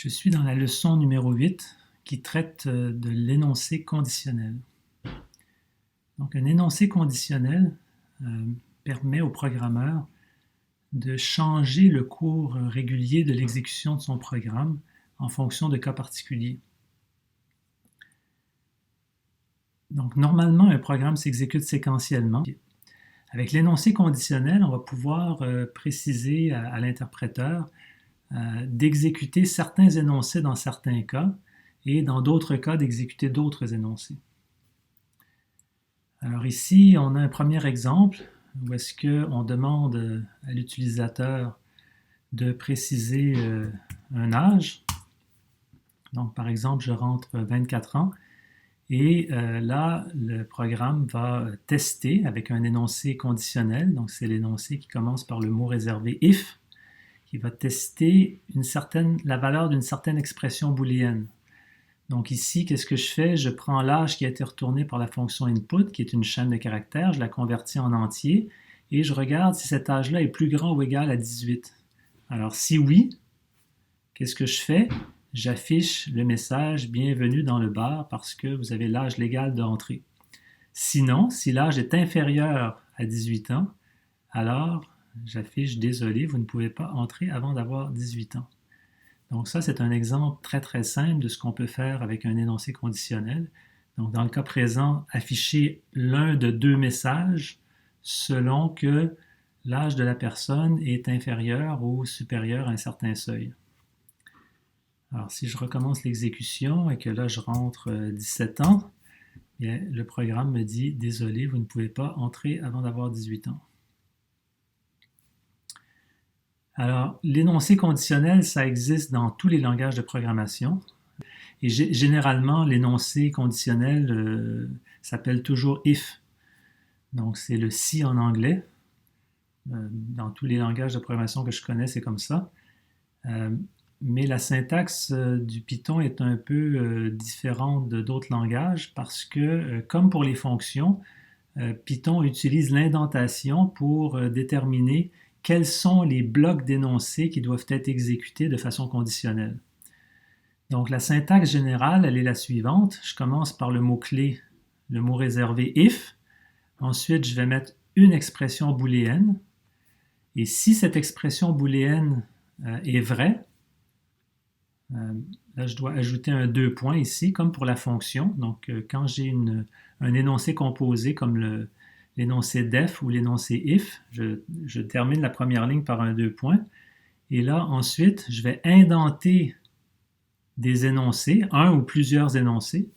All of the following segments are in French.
Je suis dans la leçon numéro 8 qui traite de l'énoncé conditionnel. Donc, un énoncé conditionnel permet au programmeur de changer le cours régulier de l'exécution de son programme en fonction de cas particuliers. Donc, normalement, un programme s'exécute séquentiellement. Avec l'énoncé conditionnel, on va pouvoir préciser à l'interpréteur d'exécuter certains énoncés dans certains cas et dans d'autres cas d'exécuter d'autres énoncés. Alors ici, on a un premier exemple où est-ce qu'on demande à l'utilisateur de préciser un âge. Donc par exemple, je rentre 24 ans et là, le programme va tester avec un énoncé conditionnel. Donc c'est l'énoncé qui commence par le mot réservé « if », qui va tester la valeur d'une certaine expression booléenne. Donc ici, qu'est-ce que je fais? Je prends l'âge qui a été retourné par la fonction input, qui est une chaîne de caractères, je la convertis en entier, et je regarde si cet âge-là est plus grand ou égal à 18. Alors si oui, qu'est-ce que je fais? J'affiche le message « Bienvenue dans le bar » parce que vous avez l'âge légal d'entrée. Sinon, si l'âge est inférieur à 18 ans, alors j'affiche « Désolé, vous ne pouvez pas entrer avant d'avoir 18 ans ». Donc ça, c'est un exemple très très simple de ce qu'on peut faire avec un énoncé conditionnel. Donc dans le cas présent, afficher l'un de deux messages selon que l'âge de la personne est inférieur ou supérieur à un certain seuil. Alors si je recommence l'exécution et que là je rentre 17 ans, bien, le programme me dit « Désolé, vous ne pouvez pas entrer avant d'avoir 18 ans ». Alors, l'énoncé conditionnel, ça existe dans tous les langages de programmation. Et généralement, l'énoncé conditionnel s'appelle toujours « if ». Donc, c'est le « si » en anglais. Dans tous les langages de programmation que je connais, c'est comme ça. Mais la syntaxe du Python est un peu différente d'autres langages parce que, comme pour les fonctions, Python utilise l'indentation pour déterminer quels sont les blocs d'énoncés qui doivent être exécutés de façon conditionnelle. Donc la syntaxe générale, elle est la suivante. Je commence par le mot-clé, le mot réservé « if ». Ensuite, je vais mettre une expression booléenne. Et si cette expression booléenne est vraie, là je dois ajouter un 2 points ici, comme pour la fonction. Donc quand j'ai un énoncé composé comme l'énoncé def ou l'énoncé if, je termine la première ligne par un 2 points. Et là, ensuite, je vais indenter des énoncés, un ou plusieurs énoncés,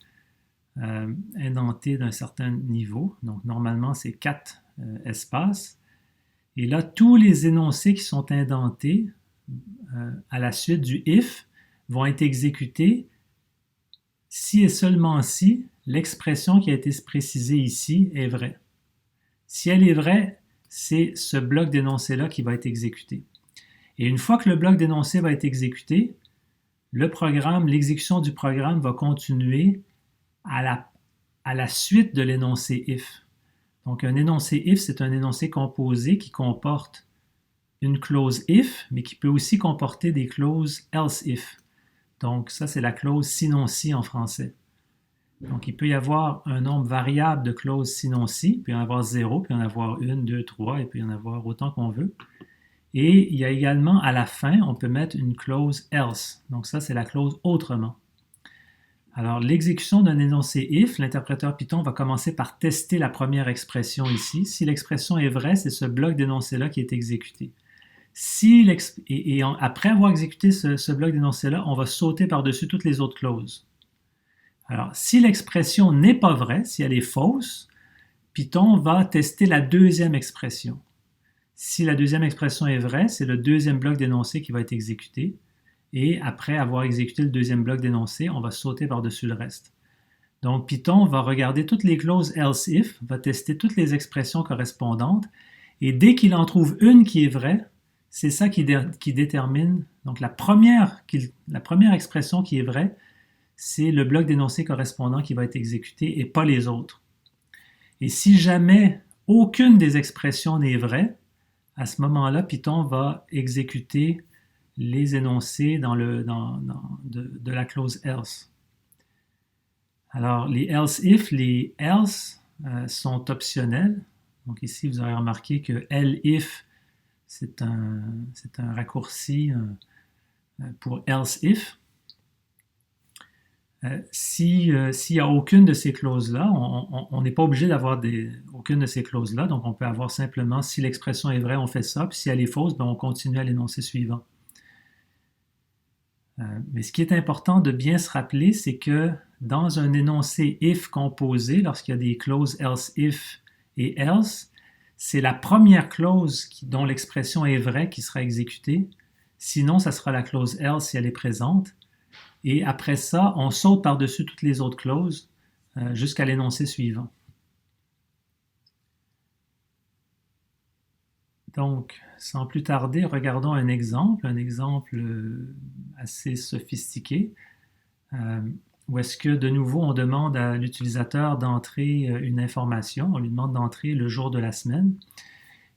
indentés d'un certain niveau. Donc, normalement, c'est 4 espaces. Et là, tous les énoncés qui sont indentés à la suite du if vont être exécutés si et seulement si l'expression qui a été précisée ici est vraie. Si elle est vraie, c'est ce bloc d'énoncé-là qui va être exécuté. Et une fois que le bloc d'énoncé va être exécuté, l'exécution du programme va continuer à la suite de l'énoncé if. Donc un énoncé if, c'est un énoncé composé qui comporte une clause if, mais qui peut aussi comporter des clauses else if. Donc ça, c'est la clause sinon si en français. Donc, il peut y avoir un nombre variable de clauses sinon si, il peut y en avoir 0, il peut y en avoir 1, 2, 3, et il peut y en avoir autant qu'on veut. Et il y a également, à la fin, on peut mettre une clause else. Donc ça, c'est la clause autrement. Alors, l'exécution d'un énoncé if, l'interpréteur Python va commencer par tester la première expression ici. Si l'expression est vraie, c'est ce bloc d'énoncé-là qui est exécuté. Après avoir exécuté ce bloc d'énoncé-là, on va sauter par-dessus toutes les autres clauses. Alors, si l'expression n'est pas vraie, si elle est fausse, Python va tester la deuxième expression. Si la deuxième expression est vraie, c'est le deuxième bloc d'énoncé qui va être exécuté. Et après avoir exécuté le deuxième bloc d'énoncé, on va sauter par-dessus le reste. Donc, Python va regarder toutes les clauses else if, va tester toutes les expressions correspondantes, et dès qu'il en trouve une qui est vraie, c'est ça qui détermine. Donc, la première expression qui est vraie, c'est le bloc d'énoncé correspondant qui va être exécuté et pas les autres. Et si jamais aucune des expressions n'est vraie, à ce moment-là, Python va exécuter les énoncés de la clause else. Alors, les else if, les else sont optionnels. Donc ici, vous aurez remarqué que elif, c'est un raccourci pour else if. S'il n'y a aucune de ces clauses-là, on n'est pas obligé d'avoir aucune de ces clauses-là, donc on peut avoir simplement, si l'expression est vraie, on fait ça, puis si elle est fausse, ben on continue à l'énoncé suivant. Mais ce qui est important de bien se rappeler, c'est que dans un énoncé if composé, lorsqu'il y a des clauses else if et else, c'est la première clause dont l'expression est vraie qui sera exécutée. Sinon, ça sera la clause else si elle est présente. Et après ça, on saute par-dessus toutes les autres clauses jusqu'à l'énoncé suivant. Donc, sans plus tarder, regardons un exemple assez sophistiqué, où est-ce que, de nouveau, on demande à l'utilisateur d'entrer une information, on lui demande d'entrer le jour de la semaine.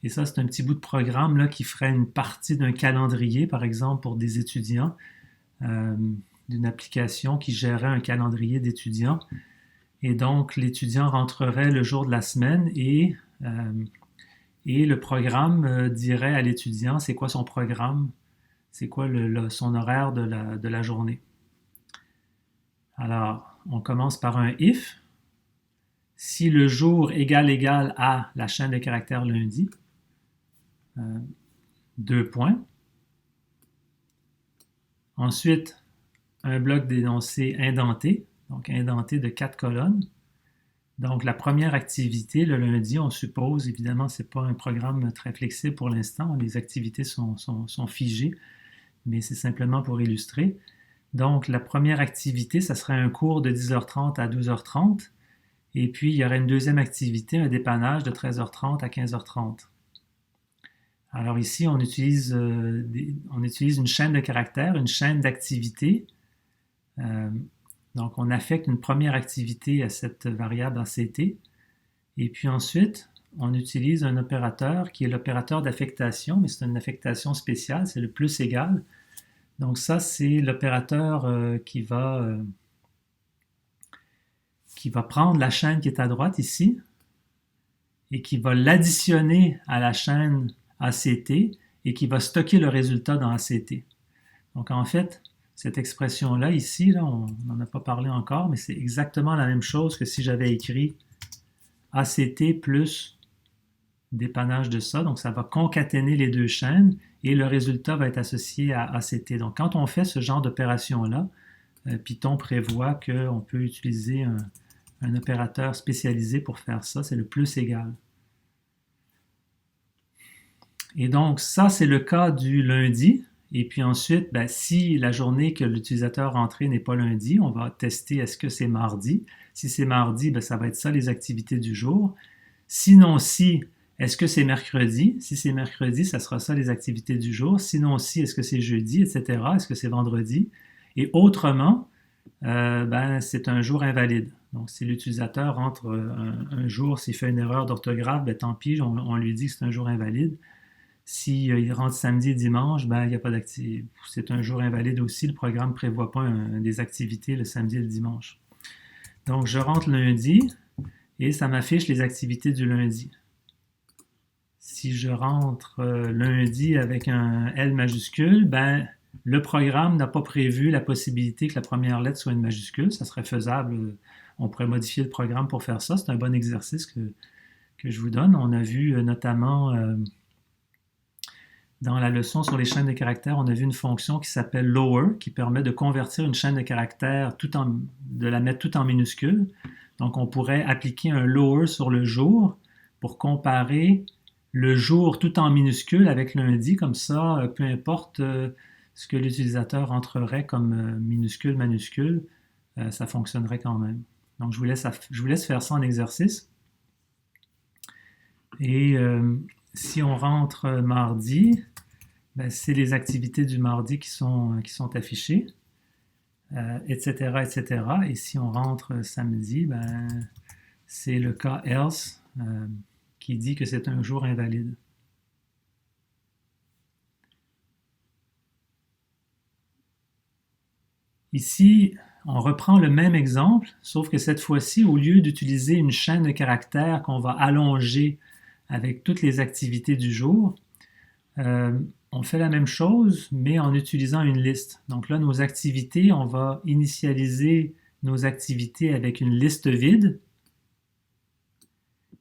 Et ça, c'est un petit bout de programme là, qui ferait une partie d'un calendrier, par exemple, pour des étudiants, d'une application qui gérerait un calendrier d'étudiants. Et donc, l'étudiant rentrerait le jour de la semaine et le programme dirait à l'étudiant c'est quoi son programme, c'est quoi son horaire de la journée. Alors, on commence par un if. Si le jour égale à la chaîne de caractères lundi, 2 points. Ensuite, un bloc d'énoncé indenté, donc indenté de 4 colonnes. Donc, la première activité, le lundi, on suppose, évidemment, ce n'est pas un programme très flexible pour l'instant, les activités sont figées, mais c'est simplement pour illustrer. Donc, la première activité, ça serait un cours de 10h30 à 12h30, et puis il y aurait une deuxième activité, un dépannage de 13h30 à 15h30. Alors ici, on utilise une chaîne de caractères, une chaîne d'activités. Donc, on affecte une première activité à cette variable ACT. Et puis ensuite, on utilise un opérateur qui est l'opérateur d'affectation, mais c'est une affectation spéciale, c'est le plus égal. Donc ça, c'est l'opérateur qui va prendre la chaîne qui est à droite ici et qui va l'additionner à la chaîne ACT et qui va stocker le résultat dans ACT. Donc en fait, cette expression-là, ici, là, on n'en a pas parlé encore, mais c'est exactement la même chose que si j'avais écrit ACT plus dépannage de ça. Donc ça va concaténer les deux chaînes et le résultat va être associé à ACT. Donc quand on fait ce genre d'opération-là, Python prévoit qu'on peut utiliser un opérateur spécialisé pour faire ça, c'est le plus égal. Et donc ça, c'est le cas du lundi. Et puis ensuite, ben, si la journée que l'utilisateur rentré n'est pas lundi, on va tester est-ce que c'est mardi. Si c'est mardi, ben, ça va être ça les activités du jour. Sinon, si, est-ce que c'est mercredi? Si c'est mercredi, ça sera ça les activités du jour. Sinon, si, est-ce que c'est jeudi, etc. Est-ce que c'est vendredi? Et autrement, ben, c'est un jour invalide. Donc, si l'utilisateur rentre un jour, s'il fait une erreur d'orthographe, ben, tant pis, on lui dit que c'est un jour invalide. S'il rentre samedi et dimanche, ben, il n'y a pas d'activité. C'est un jour invalide aussi. Le programme ne prévoit pas des activités le samedi et le dimanche. Donc, je rentre lundi et ça m'affiche les activités du lundi. Si je rentre lundi avec un L majuscule, ben, le programme n'a pas prévu la possibilité que la première lettre soit une majuscule. Ça serait faisable. On pourrait modifier le programme pour faire ça. C'est un bon exercice que je vous donne. On a vu notamment... dans la leçon sur les chaînes de caractères, on a vu une fonction qui s'appelle lower, qui permet de convertir une chaîne de caractères, de la mettre tout en minuscule. Donc, on pourrait appliquer un lower sur le jour pour comparer le jour tout en minuscule avec lundi. Comme ça, peu importe ce que l'utilisateur entrerait comme minuscule, majuscule, ça fonctionnerait quand même. Donc, je vous laisse faire ça en exercice. Et si on rentre mardi, ben, c'est les activités du mardi qui sont affichées, etc., etc. Et si on rentre samedi, ben, c'est le cas else qui dit que c'est un jour invalide. Ici, on reprend le même exemple, sauf que cette fois-ci, au lieu d'utiliser une chaîne de caractères qu'on va allonger avec toutes les activités du jour, on fait la même chose, mais en utilisant une liste. Donc là, nos activités, on va initialiser nos activités avec une liste vide.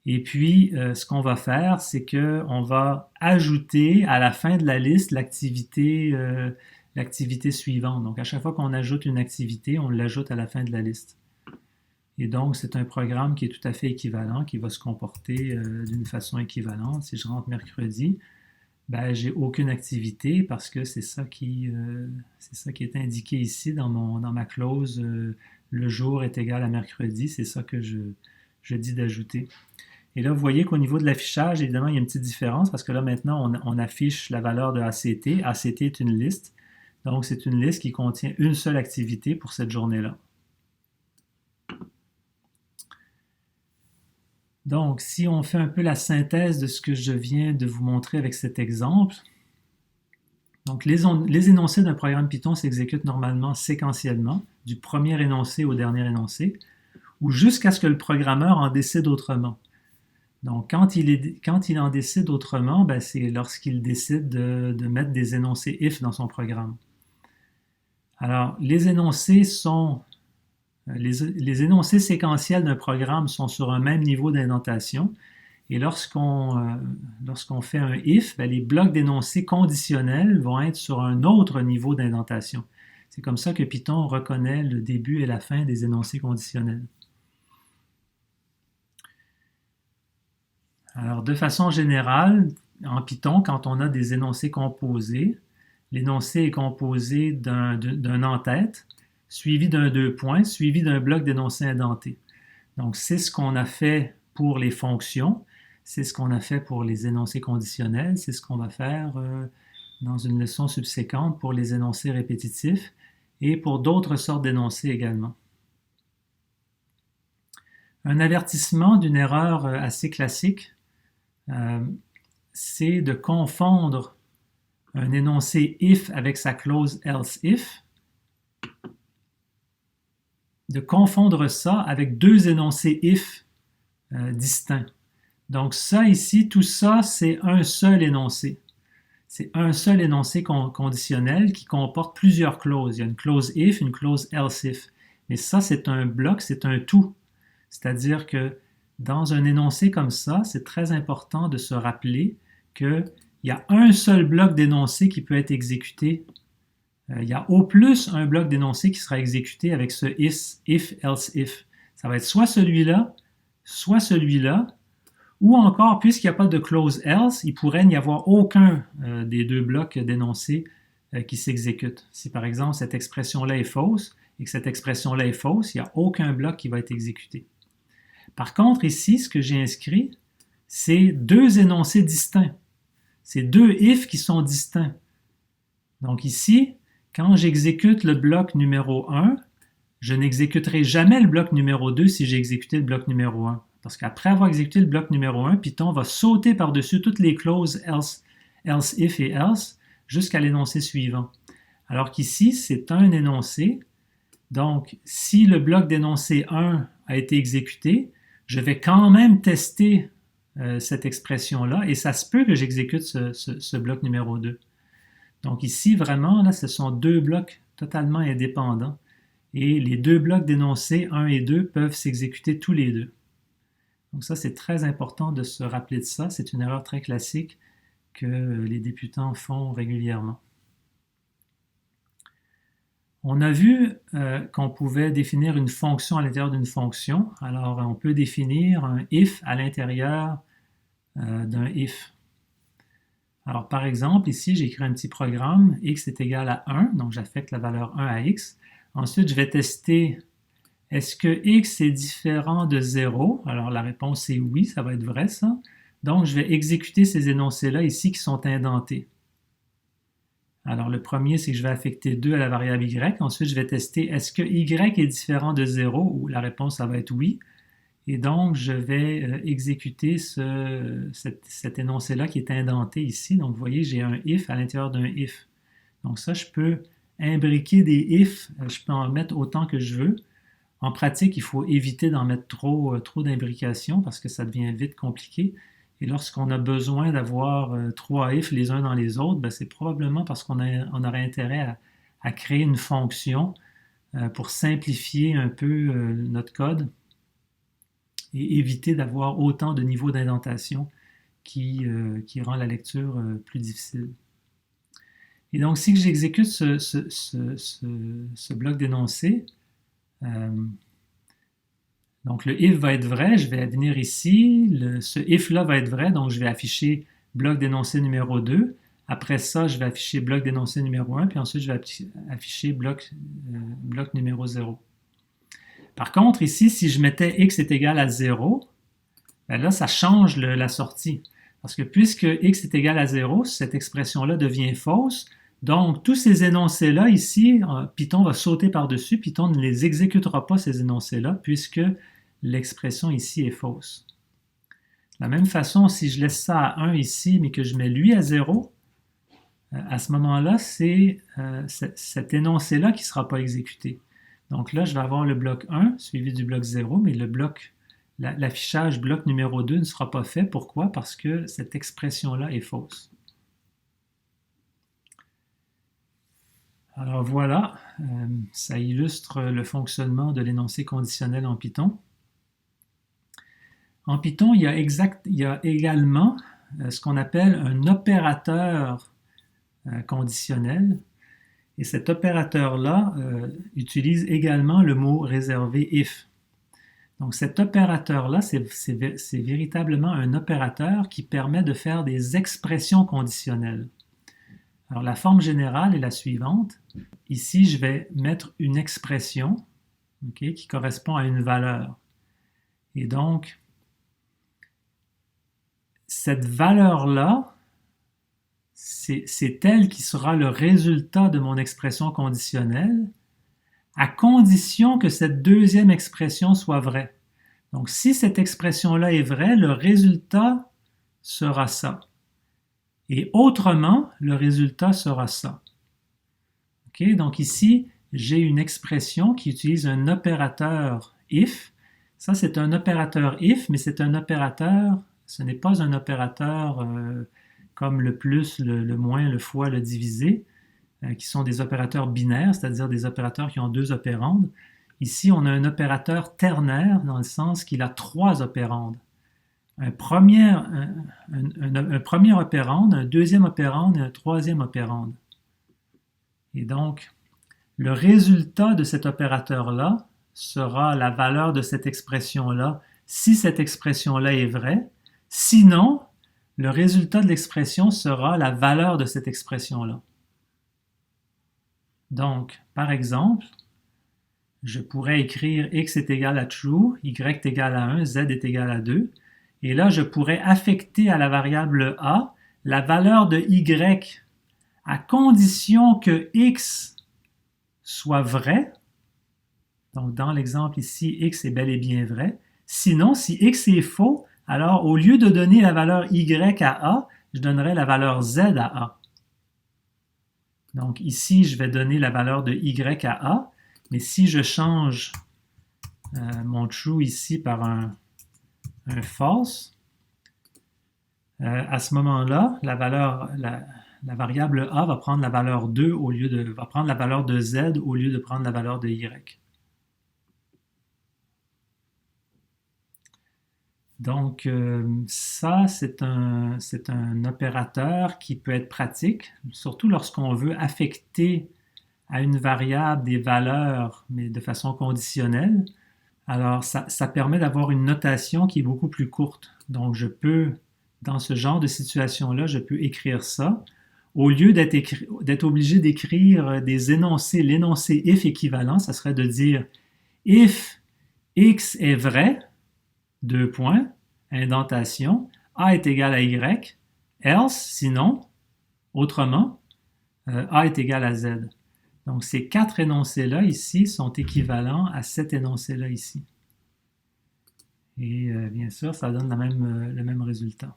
Et puis, ce qu'on va faire, c'est qu'on va ajouter à la fin de la liste l'activité suivante. Donc, à chaque fois qu'on ajoute une activité, on l'ajoute à la fin de la liste. Et donc, c'est un programme qui est tout à fait équivalent, qui va se comporter d'une façon équivalente. Si je rentre mercredi, ben, j'ai aucune activité parce que c'est ça qui est indiqué ici dans ma clause. Le jour est égal à mercredi. C'est ça que je dis d'ajouter. Et là, vous voyez qu'au niveau de l'affichage, évidemment, il y a une petite différence parce que là, maintenant, on affiche la valeur de ACT. ACT est une liste. Donc, c'est une liste qui contient une seule activité pour cette journée-là. Donc, si on fait un peu la synthèse de ce que je viens de vous montrer avec cet exemple, donc les énoncés d'un programme Python s'exécutent normalement séquentiellement, du premier énoncé au dernier énoncé, ou jusqu'à ce que le programmeur en décide autrement. Donc, quand il en décide autrement, ben, c'est lorsqu'il décide de mettre des énoncés if dans son programme. Alors, les énoncés séquentiels d'un programme sont sur un même niveau d'indentation. Et lorsqu'on fait un if, ben, les blocs d'énoncés conditionnels vont être sur un autre niveau d'indentation. C'est comme ça que Python reconnaît le début et la fin des énoncés conditionnels. Alors, de façon générale, en Python, quand on a des énoncés composés, l'énoncé est composé d'un en-tête, suivi d'un deux points, suivi d'un bloc d'énoncés indenté. Donc, c'est ce qu'on a fait pour les fonctions, c'est ce qu'on a fait pour les énoncés conditionnels, c'est ce qu'on va faire dans une leçon subséquente pour les énoncés répétitifs et pour d'autres sortes d'énoncés également. Un avertissement d'une erreur assez classique, c'est de confondre un énoncé if avec sa clause else if, de confondre ça avec deux énoncés if distincts. Donc ça ici, tout ça, c'est un seul énoncé. C'est un seul énoncé conditionnel qui comporte plusieurs clauses. Il y a une clause if, une clause else if. Mais ça, c'est un bloc, c'est un tout. C'est-à-dire que dans un énoncé comme ça, c'est très important de se rappeler qu'il y a un seul bloc d'énoncé qui peut être exécuté. Il y a au plus un bloc d'énoncé qui sera exécuté avec ce if, else, if. Ça va être soit celui-là, ou encore, puisqu'il n'y a pas de clause else, il pourrait n'y avoir aucun des deux blocs d'énoncé qui s'exécute. Si par exemple cette expression-là est fausse et que cette expression-là est fausse, il n'y a aucun bloc qui va être exécuté. Par contre, ici, ce que j'ai inscrit, c'est deux énoncés distincts. C'est deux if qui sont distincts. Donc ici, quand j'exécute le bloc numéro 1, je n'exécuterai jamais le bloc numéro 2 si j'ai exécuté le bloc numéro 1. Parce qu'après avoir exécuté le bloc numéro 1, Python va sauter par-dessus toutes les clauses else, if et else jusqu'à l'énoncé suivant. Alors qu'ici, c'est un énoncé. Donc, si le bloc d'énoncé 1 a été exécuté, je vais quand même tester cette expression-là et ça se peut que j'exécute ce bloc numéro 2. Donc ici, vraiment, là, ce sont deux blocs totalement indépendants et les deux blocs d'énoncé 1 et 2 peuvent s'exécuter tous les deux. Donc ça, c'est très important de se rappeler de ça. C'est une erreur très classique que les débutants font régulièrement. On a vu qu'on pouvait définir une fonction à l'intérieur d'une fonction. Alors, on peut définir un if à l'intérieur d'un if. Alors, par exemple, ici, j'ai écrit un petit programme, x est égal à 1, donc j'affecte la valeur 1 à x. Ensuite, je vais tester, est-ce que x est différent de 0? Alors, la réponse est oui, ça va être vrai, ça. Donc, je vais exécuter ces énoncés-là ici qui sont indentés. Alors, le premier, c'est que je vais affecter 2 à la variable y. Ensuite, je vais tester, est-ce que y est différent de 0? Ou la réponse, ça va être oui. Et donc, je vais exécuter cet énoncé-là qui est indenté ici. Donc, vous voyez, j'ai un if à l'intérieur d'un if. Donc ça, je peux imbriquer des if, je peux en mettre autant que je veux. En pratique, il faut éviter d'en mettre trop d'imbrication parce que ça devient vite compliqué. Et lorsqu'on a besoin d'avoir 3 if les uns dans les autres, ben c'est probablement parce qu'on aurait intérêt à créer une fonction pour simplifier un peu notre code et éviter d'avoir autant de niveaux d'indentation qui rend la lecture plus difficile. Et donc, si j'exécute ce bloc d'énoncé, donc le if va être vrai, je vais venir ici, ce if-là va être vrai, donc je vais afficher bloc d'énoncé numéro 2. Après ça, je vais afficher bloc d'énoncé numéro 1, puis ensuite je vais afficher bloc numéro 0. Par contre, ici, si je mettais x est égal à 0, ben là, ça change la sortie. Parce que puisque x est égal à 0, cette expression-là devient fausse. Donc, tous ces énoncés-là, ici, Python va sauter par-dessus. Python ne les exécutera pas, ces énoncés-là, puisque l'expression ici est fausse. De la même façon, si je laisse ça à 1 ici, mais que je mets lui à 0, à ce moment-là, c'est cet énoncé-là qui ne sera pas exécuté. Donc là, je vais avoir le bloc 1 suivi du bloc 0, mais l'affichage bloc numéro 2 ne sera pas fait. Pourquoi? Parce que cette expression-là est fausse. Alors voilà, ça illustre le fonctionnement de l'énoncé conditionnel en Python. En Python, il y a également ce qu'on appelle un opérateur conditionnel. Et cet opérateur-là utilise également le mot réservé if. Donc cet opérateur-là, c'est véritablement un opérateur qui permet de faire des expressions conditionnelles. Alors la forme générale est la suivante. Ici, je vais mettre une expression qui correspond à une valeur. Et donc, cette valeur-là, c'est elle qui sera le résultat de mon expression conditionnelle, à condition que cette deuxième expression soit vraie. Donc, si cette expression-là est vraie, le résultat sera ça. Et autrement, le résultat sera ça. Okay? Donc ici, j'ai une expression qui utilise un opérateur if. Ça, c'est un opérateur if, mais c'est un opérateur, ce n'est pas un opérateur comme le plus, le moins, le fois, le divisé, qui sont des opérateurs binaires, c'est-à-dire des opérateurs qui ont 2 opérandes. Ici, on a un opérateur ternaire dans le sens qu'il a 3 opérandes. Un premier opérande, un deuxième opérande et un troisième opérande. Et donc, le résultat de cet opérateur-là sera la valeur de cette expression-là si cette expression-là est vraie. Sinon, le résultat de l'expression sera la valeur de cette expression-là. Donc, par exemple, je pourrais écrire x est égal à true, y est égal à 1, z est égal à 2. Et là, je pourrais affecter à la variable a la valeur de y à condition que x soit vrai. Donc, dans l'exemple ici, x est bel et bien vrai. Sinon, si x est faux, alors au lieu de donner la valeur y à a, je donnerai la valeur z à a. Donc ici, je vais donner la valeur de y à a, mais si je change mon true ici par un false, à ce moment-là, la variable a va prendre la valeur 2 va prendre la valeur de z au lieu de prendre la valeur de y. Donc ça, c'est un opérateur qui peut être pratique, surtout lorsqu'on veut affecter à une variable des valeurs, mais de façon conditionnelle. Alors, ça permet d'avoir une notation qui est beaucoup plus courte. Donc, je peux, dans ce genre de situation-là, je peux écrire ça. Au lieu d'être obligé d'écrire des énoncés, l'énoncé if équivalent, ça serait de dire if x est vrai, 2 points, indentation, a est égal à y, else, sinon, autrement, a est égal à z. Donc, ces 4 énoncés-là ici sont équivalents à cet énoncé-là ici. Et bien sûr, ça donne le même résultat.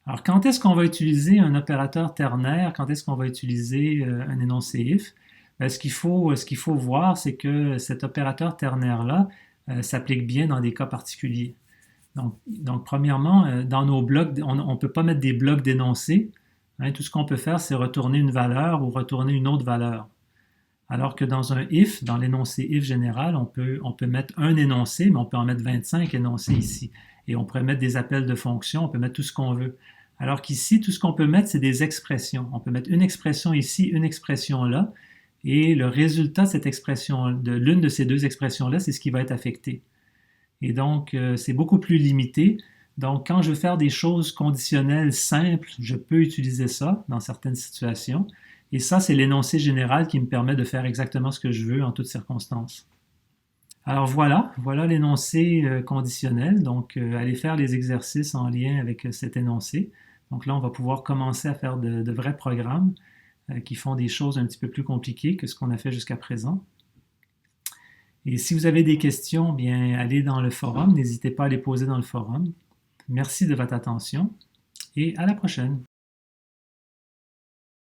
Alors, quand est-ce qu'on va utiliser un opérateur ternaire? Quand est-ce qu'on va utiliser un énoncé if? Ben, ce qu'il faut voir, c'est que cet opérateur ternaire-là s'applique bien dans des cas particuliers. Donc premièrement, dans nos blocs, on ne peut pas mettre des blocs d'énoncés. Hein, tout ce qu'on peut faire, c'est retourner une valeur ou retourner une autre valeur. Alors que dans un if, dans l'énoncé if général, on peut mettre un énoncé, mais on peut en mettre 25 énoncés ici. Et on pourrait mettre des appels de fonctions, on peut mettre tout ce qu'on veut. Alors qu'ici, tout ce qu'on peut mettre, c'est des expressions. On peut mettre une expression ici, une expression là, et le résultat de cette expression, de l'une de ces deux expressions-là, c'est ce qui va être affecté. Et donc, c'est beaucoup plus limité. Donc, quand je veux faire des choses conditionnelles simples, je peux utiliser ça dans certaines situations. Et ça, c'est l'énoncé général qui me permet de faire exactement ce que je veux en toutes circonstances. Alors voilà l'énoncé conditionnel. Donc, allez faire les exercices en lien avec cet énoncé. Donc là, on va pouvoir commencer à faire de vrais programmes qui font des choses un petit peu plus compliquées que ce qu'on a fait jusqu'à présent. Et si vous avez des questions, bien, allez dans le forum. N'hésitez pas à les poser dans le forum. Merci de votre attention et à la prochaine.